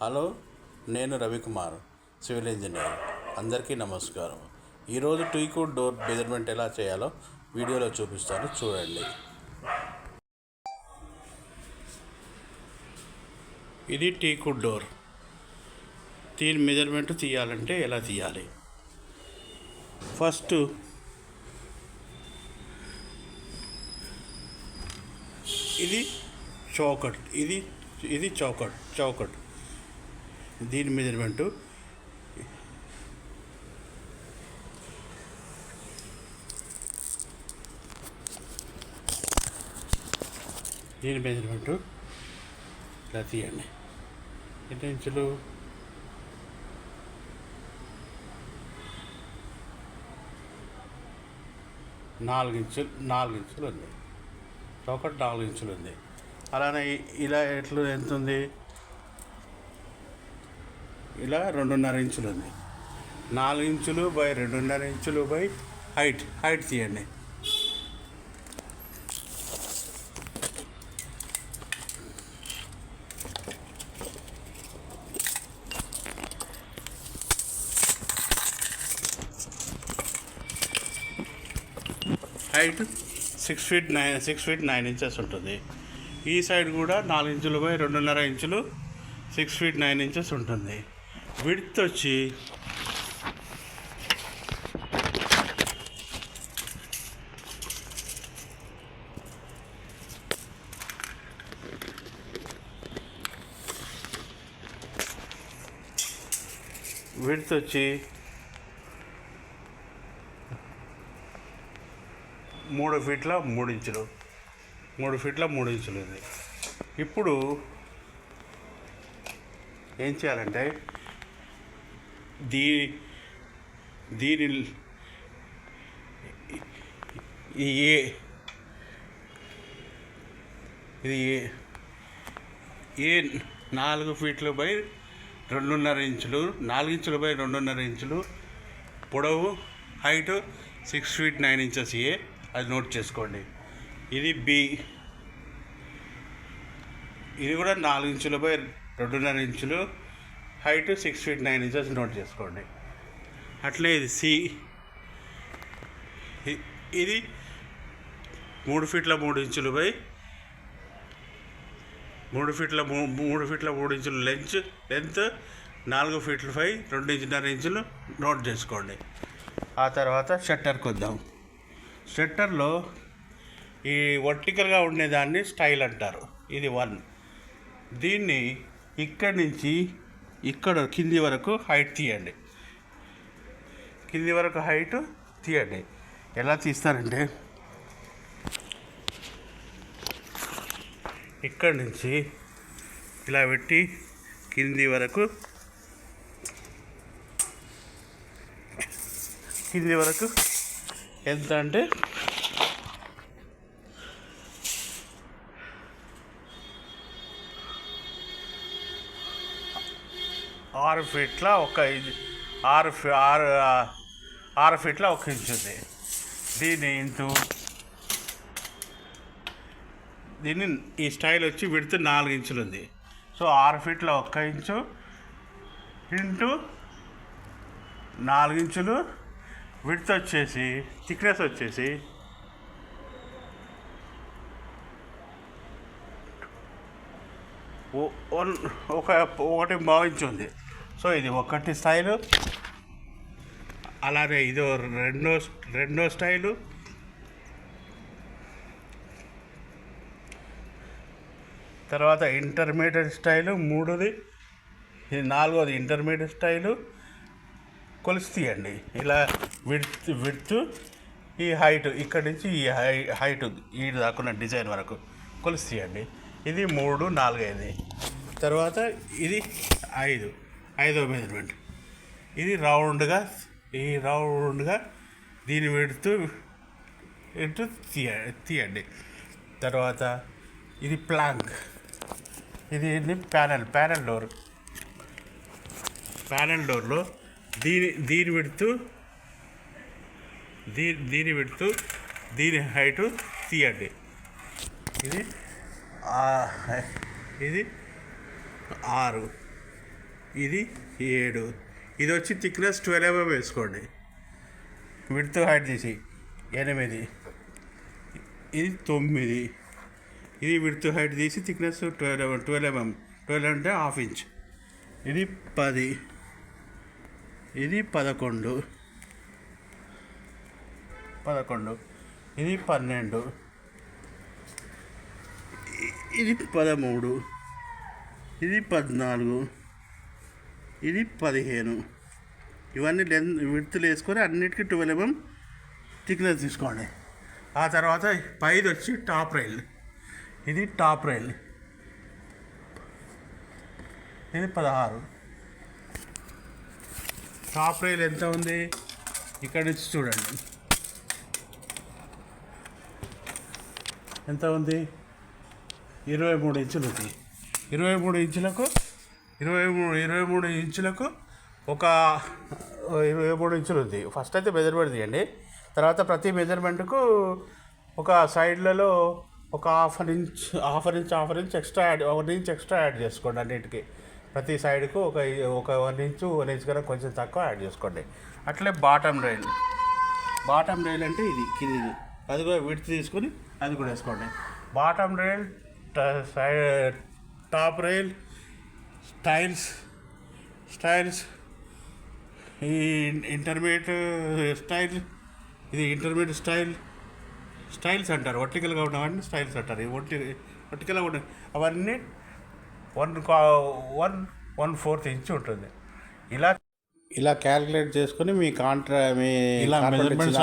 Hello, నేను Ravikumar, civil engineer. అందరికీ నమస్కారం. ఈరోజు టీకుడ్ డోర్ మెజర్మెంట్ ఎలా చేయాలో వీడియోలో చూపిస్తాను, చూడండి. ఇది టీకుడ్ డోర్. దీని మెజర్మెంట్ తీయాలంటే ఎలా తీయాలి? ఫస్ట్ ఇది చౌకట్, ఇది చౌకట్. దీని మెజర్మెంటు ఇలా తీయండి. ఎన్ని ఇంచులు? 4 ఇంచులు ఉంది. చౌకట్ 4 ఇంచులు ఉంది. అలానే ఇలా ఎంత ఉంది? ఇలా 2.5 ఇంచులు ఉంది. 4 ఇంచులు బై 2.5 ఇంచులు బై హైట్ తీయండి. హైట్ 6 feet 9 inches ఉంటుంది. ఈ సైడ్ కూడా 4 ఇంచులు బై 2.5 ఇంచులు 6 feet 9 inches ఉంటుంది. విడ్త్ వచ్చి విడ్త్ వచ్చి 3 feet 3 ఇంచులు. 3 feet 3 ఇంచులు ఉంది. ఇప్పుడు ఏం చేయాలంటే దీని ఇది 4 feet బై 2.5 ఇంచులు, 4 ఇంచులు బై 2.5 ఇంచులు పొడవు, హైట్ 6 feet 9 inches. అది నోట్ చేసుకోండి. ఇది బి, ఇది కూడా 4 ఇంచులు బై 2.5 ఇంచులు, హైట్ 6 feet 9 inches నోట్ చేసుకోండి. అట్లే ఇది సి, ఇది 3 feet 3 ఇంచులు బై 3 feet 3 ఇంచులు లెంత్, 4 feet 2.5 ఇంచులు నోట్ చేసుకోండి. ఆ తర్వాత షట్టర్కి వద్దాం. షట్టర్లో ఈ వర్టికల్గా ఉండేదాన్ని స్టైల్ అంటారు. ఇది 1. దీన్ని ఇక్కడి నుంచి ఇక్కడ కింది వరకు హైట్ తీయండి. ఎలా తీస్తారంటే ఇక్కడి నుంచి ఇలా పెట్టి కింది వరకు ఎంత అంటే 6 feet 6 feet 1 ఇంచు ఉంది. దీన్ని ఈ స్టైల్ వచ్చి విడ్త్ 4 ఇంచులు ఉంది. సో 6 feet 1 ఇంచు ఇంటూ 4 ఇంచులు, విడ్త్ వచ్చేసి థిక్నెస్ వచ్చేసి ఒకటి భావించి ఉంది. సో ఇది ఒకటి స్టైలు. అలానే ఇది రెండో స్టైలు. తర్వాత ఇంటర్మీడియట్ స్టైలు 3ది. ఇది 4వది ఇంటర్మీడియట్ స్టైలు. కొలిసి తీయండి. ఇలా విడ్త్ ఈ హైట్ ఇక్కడి నుంచి ఈ హైట్ ఈ దాకున్న డిజైన్ వరకు కొలిసి తీయండి. ఇది 3, 4 అయింది. తర్వాత ఇది 5వ మెజర్మెంట్. ఇది రౌండ్గా దీని విడ్త్ ఇటు తీయండి. తర్వాత ఇది ప్లాంక్. ఇది ప్యానల్ డోర్లో దీని విడ్త్ దీని హైటు తీయండి. ఇది 6. ఇది 7. ఇది వచ్చి థిక్నెస్ 12 వేసుకోండి. విడ్త్ హైట్ తీసి 8. ఇది 9. ఇది విడ్త్ హైట్ తీసి థిక్నెస్ 12 mm. 12 అంటే ½ ఇంచ్. ఇది 10. ఇది 11. ఇది 12. ఇది 13. ఇది 14. ఇది 15. ఇవన్నీ విడ్త్లు వేసుకొని అన్నిటికీ 12 mm థిక్నెస్ తీసుకోండి. ఆ తర్వాత పైది వచ్చి టాప్ రైల్. ఇది టాప్ రైల్. ఇది 16. టాప్ రైల్ ఎంత ఉంది ఇక్కడ నుంచి చూడండి ఎంత ఉంది. 23 ఇంచులు ఉంది. 23 ఇంచులకు ఒక 23 ఇంచులు ఉంది. ఫస్ట్ అయితే మెజర్మెంట్ తీయండి. తర్వాత ప్రతి మెజర్మెంట్కు ఒక సైడ్లలో ఒక half inch extra 1 inch extra add చేసుకోండి. అన్నిటికీ ప్రతి సైడ్కు ఒక 1 ఇంచు కన్నా కొంచెం తక్కువ యాడ్ చేసుకోండి. అట్లే బాటమ్ రైల్ అంటే ఇది కింది, అది కూడా విడ్త్ తీసుకొని అది కూడా వేసుకోండి. Bottom rail, top rail, styles, ఈ ఇంటర్మీడియట్ స్టైల్, ఇది ఇంటర్మీడియట్ స్టైల్స్ అంటారు. వర్టికల్గా ఉన్నవన్నీ స్టైల్స్ అంటారు. ఈ వర్టికల్గా ఉన్న అవన్నీ 1/4 ఇంచ్ ఉంటుంది. ఇలా క్యాలిక్యులేట్ చేసుకొని మీ ఇలా మెజర్మెంట్స్